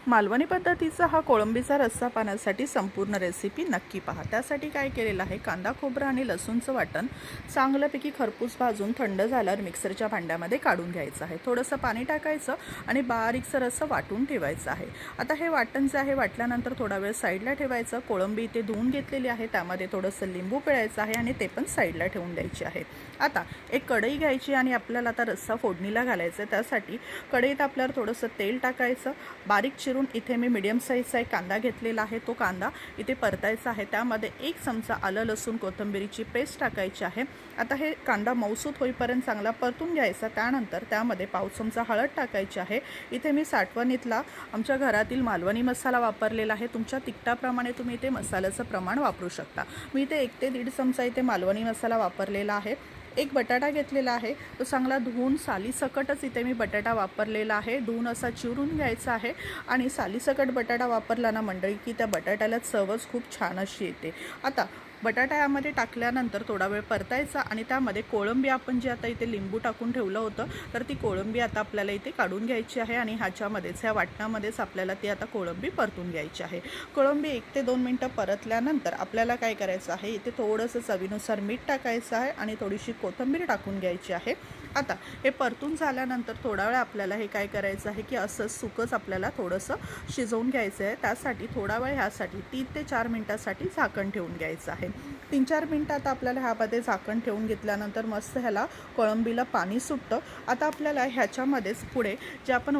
मालवणी पद्धतीचा हा कोळंबीचा रस्सा पाण्यासाठी संपूर्ण रेसिपी नक्की पहा। त्यासाठी काय केलेलं आहे, कांदा खोबरा आणि लसूणचं वाटण चांगल्यापैकी खरपूस भाजून थंड झाल्यावर मिक्सरच्या भांड्यामध्ये काढून घ्यायचं आहे। थोडंसं पाणी टाकायचं आणि बारीकसर असं वाटून ठेवायचं आहे। आता हे वाटण जे आहे वाटल्यानंतर थोडा वेळ साईडला ठेवायचं। कोळंबी इथे धुवून घेतलेली आहे, त्यामध्ये थोडंसं लिंबू पिळायचं आहे आणि ते पण साईडला ठेवून द्यायचे आहे। आता एक कढई घ्यायची आणि आपल्याला आता रस्सा फोडणीला घालायचा आहे। त्यासाठी कढईत आपल्याला थोडंसं तेल टाकायचं। बारीक चिरून इथे मी मीडियम साईजचा एक कांदा घेतलेला आहे, तो कांदा इथे परतायचा आहे। त्यामध्ये 1 चमचा आलं लसूण कोथिंबीरची पेस्ट टाकायची आहे। आता हे कांदा मऊसूत होईपर्यंत चांगला परतून घ्यायचा। त्यानंतर त्यामध्ये पाव चमचा हळद टाकायची आहे। इथे मी साठवणीतला आमच्या घरातील मालवणी मसाला वापरलेला आहे। तुमच्या तिखटाप्रमाणे तुम्ही इथे मसाल्याचं प्रमाण वापरू शकता। मी इथे 1 ते 1.5 चमचा इथे मालवणी मसाला वापरलेला आहे। एक बटाटा घेतलेला आहे, तो चांगला धुवून सालीसकटच इथे मी बटाटा वापरलेला आहे। धुवून असा चिरून घ्यायचा आहे आणि सालीसकट बटाटा वापरला ना मंडळी की त्या बटाट्याला चवच खूप छान अशी येते। आता बटाटा यामध्ये टाकल्यानंतर थोडा वेळ परतायचा आणि त्यामध्ये कोळंबी आपण जी आता इथे लिंबू टाकून ठेवलं होतं, तर ती कोळंबी आता आपल्याला इथे काढून घ्यायची आहे आणि ह्याच्यामध्येच ह्या वाटणामध्येच आपल्याला ती आता कोळंबी परतून घ्यायची आहे। कोळंबी 1 ते 2 मिनटं परतल्यानंतर आपल्याला काय करायचं आहे, इथे थोडंसं चवीनुसार मीठ टाकायचं आहे आणि थोडीशी कोथिंबीर टाकून घ्यायची आहे। आता हे परतून झाल्यानंतर थोडा वेळ आपल्याला हे काय करायचं आहे की असं सुकंच आपल्याला थोडंसं शिजवून घ्यायचं आहे। त्यासाठी थोडा वेळ ह्यासाठी 3 ते 4 मिनटासाठी झाकण ठेवून घ्यायचं आहे। 3-4 मिनटात आपल्याला ह्यामध्ये झाकण ठेवून घेतल्यानंतर मस्त ह्याला कोळंबीला पाणी सुटतं। आता आपल्याला ह्याच्यामध्येच पुढे जे आपण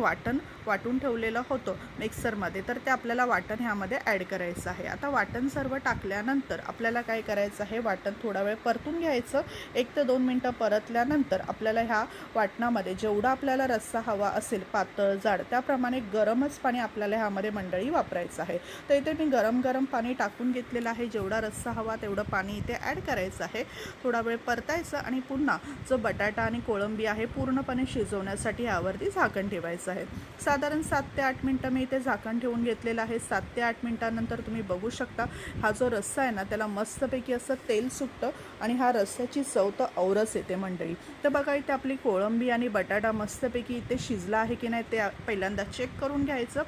वाटून ठेवलेलं होतं मिक्सरमध्ये, तर ते आपल्याला वाटण ह्यामध्ये ॲड करायचं आहे। आता वाटण सर्व टाकल्यानंतर आपल्याला काय करायचं आहे, वाटण थोडा वेळ परतून घ्यायचं। 1 ते 2 मिनटं परतल्यानंतर आपल्याला ह्या वाटणामध्ये जेवढा आपल्याला रस्सा हवा असेल, पातळ जाड, त्याप्रमाणे गरमच पाणी आपल्याला ह्यामध्ये मंडळी वापरायचं आहे। तर इथे मी गरम पाणी टाकून घेतलेलं आहे। जेवढा रस्सा हवा तेवढं पाणी इथे ॲड करायचं आहे। थोडा वेळ परतायचं आणि पुन्हा जो बटाटा आणि कोळंबी आहे पूर्णपणे शिजवण्यासाठी यावरती झाकण ठेवायचं आहे। साधारण 7 ते 8 मिनटं मी इथे झाकण ठेवून घेतलेलं आहे। 7 ते 8 मिनटानंतर तुम्ही बघू शकता हा जो रस्सा आहे ना, त्याला मस्तपैकी असं तेल सुटतं आणि हा रस्स्याची चव तर औरच येते मंडळी। तर बघा इथे आपली कोळंबी आणि बटाटा मस्तपैकी इथे शिजला आहे की नाही ते पहिल्यांदा चेक करून घ्यायचं।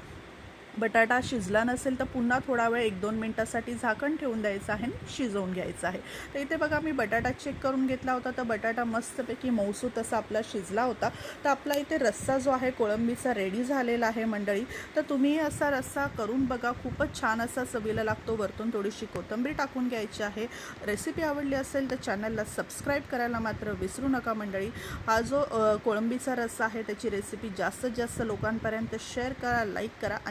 बटाटा शिजला नसेल तर पुन्हा थोडा वेळ 1-2 मिनटासाठी झाकण ठेवून द्यायचं आहे आणि शिजवून घ्यायचं आहे। तर इथे बघा मी बटाटा चेक करून घेतला होता, तर बटाटा मस्तपैकी मऊसूत असा आपला शिजला होता। तर आपला इथे रस्सा जो आहे कोळंबीचा रेडी झालेला आहे मंडळी। तर तुम्ही असा रस्सा करून बघा, खूपच छान असा चवीला लागतो। वरतून थोडीशी कोथिंबीर टाकून घ्यायची आहे। रेसिपी आवडली असेल तर चॅनलला सबस्क्राईब करायला मात्र विसरू नका मंडळी। हा जो कोळंबीचा रस्सा आहे त्याची रेसिपी जास्तीत जास्त लोकांपर्यंत शेअर करा, लाईक करा आणि